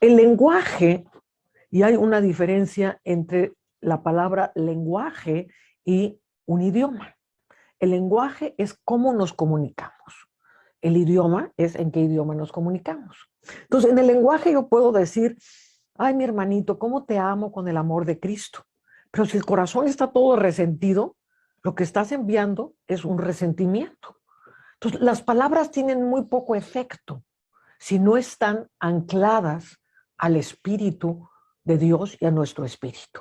El lenguaje, y hay una diferencia entre la palabra lenguaje y un idioma. El lenguaje es cómo nos comunicamos. El idioma es en qué idioma nos comunicamos. Entonces, en el lenguaje yo puedo decir, ay, mi hermanito, cómo te amo con el amor de Cristo. Pero si el corazón está todo resentido, lo que estás enviando es un resentimiento. Entonces, las palabras tienen muy poco efecto si no están ancladas al Espíritu de Dios y a nuestro espíritu.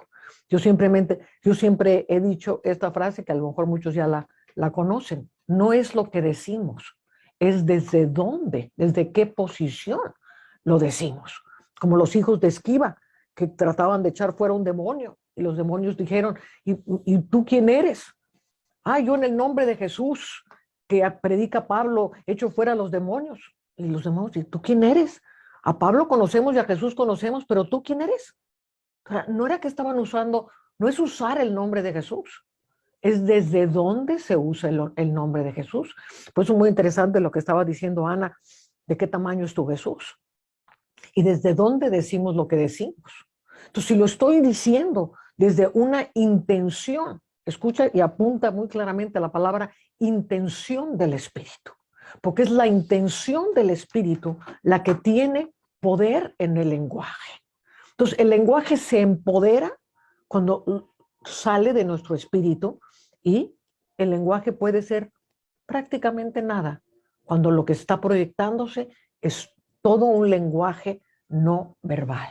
Yo siempre he dicho esta frase que a lo mejor muchos ya la conocen. No es lo que decimos, es desde dónde, desde qué posición lo decimos. Como los hijos de Esquiva, que trataban de echar fuera un demonio, y los demonios dijeron, ¿y tú quién eres? Ah, yo en el nombre de Jesús, que predica Pablo, echo fuera a los demonios. Y los demonios, ¿y tú quién eres? A Pablo conocemos y a Jesús conocemos, pero ¿tú quién eres? O sea, no era que estaban usando, no es usar el nombre de Jesús, es desde dónde se usa el nombre de Jesús. Por eso es muy interesante lo que estaba diciendo Ana, de qué tamaño es tu Jesús y desde dónde decimos lo que decimos. Entonces, si lo estoy diciendo desde una intención, escucha y apunta muy claramente la palabra intención del Espíritu, porque es la intención del Espíritu la que tiene poder en el lenguaje. Entonces, el lenguaje se empodera cuando sale de nuestro espíritu y el lenguaje puede ser prácticamente nada, cuando lo que está proyectándose es todo un lenguaje no verbal.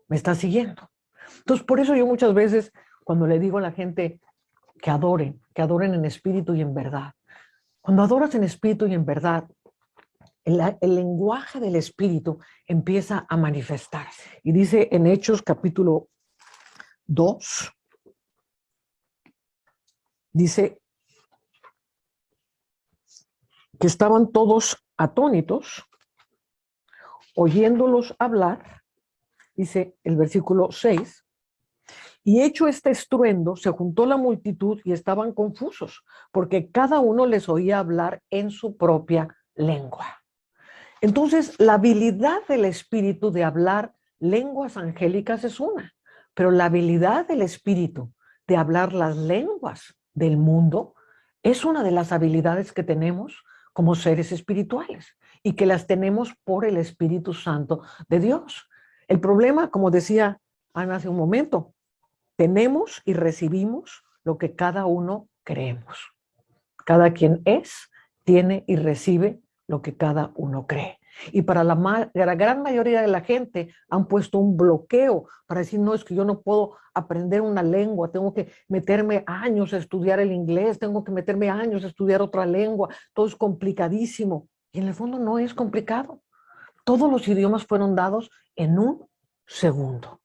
¿Me está siguiendo? Entonces, por eso yo muchas veces, cuando le digo a la gente que adoren en espíritu y en verdad, cuando adoras en espíritu y en verdad, el lenguaje del espíritu empieza a manifestarse. Y dice en Hechos capítulo 2, dice que estaban todos atónitos, oyéndolos hablar, dice el versículo 6, y hecho este estruendo, se juntó la multitud y estaban confusos, porque cada uno les oía hablar en su propia lengua. Entonces, la habilidad del espíritu de hablar lenguas angélicas es una, pero la habilidad del espíritu de hablar las lenguas del mundo es una de las habilidades que tenemos como seres espirituales y que las tenemos por el Espíritu Santo de Dios. El problema, como decía Ana hace un momento, tenemos y recibimos lo que cada uno creemos. Cada quien es, tiene y recibe lo que cada uno cree. Y para la gran mayoría de la gente han puesto un bloqueo para decir, no, es que yo no puedo aprender una lengua, tengo que meterme años a estudiar el inglés, tengo que meterme años a estudiar otra lengua, todo es complicadísimo. Y en el fondo no es complicado. Todos los idiomas fueron dados en un segundo.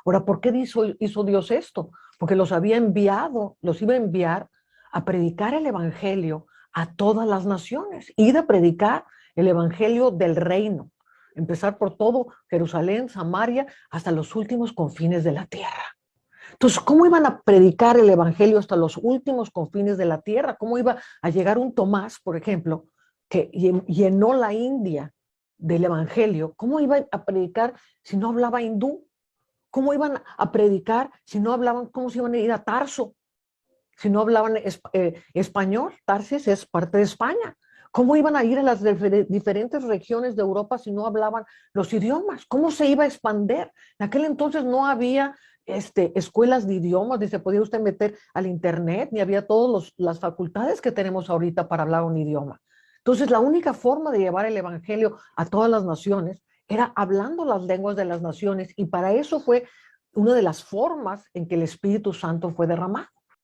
Ahora, ¿por qué hizo Dios esto? Porque los había enviado, los iba a enviar a predicar el evangelio a todas las naciones, ir a predicar el evangelio del reino, empezar por todo Jerusalén, Samaria, hasta los últimos confines de la tierra. Entonces, ¿cómo iban a predicar el evangelio hasta los últimos confines de la tierra? ¿Cómo iba a llegar un Tomás, por ejemplo, que llenó la India del evangelio? ¿Cómo iba a predicar si no hablaba hindú? ¿Cómo iban a predicar si no hablaban? ¿Cómo se iban a ir a Tarso si no hablaban español? Tarsis es parte de España. ¿Cómo iban a ir a las diferentes regiones de Europa si no hablaban los idiomas? ¿Cómo se iba a expandir? En aquel entonces no había escuelas de idiomas, ni se podía usted meter al internet, ni había todas las facultades que tenemos ahorita para hablar un idioma. Entonces, la única forma de llevar el evangelio a todas las naciones era hablando las lenguas de las naciones, y para eso fue una de las formas en que el Espíritu Santo fue derramado.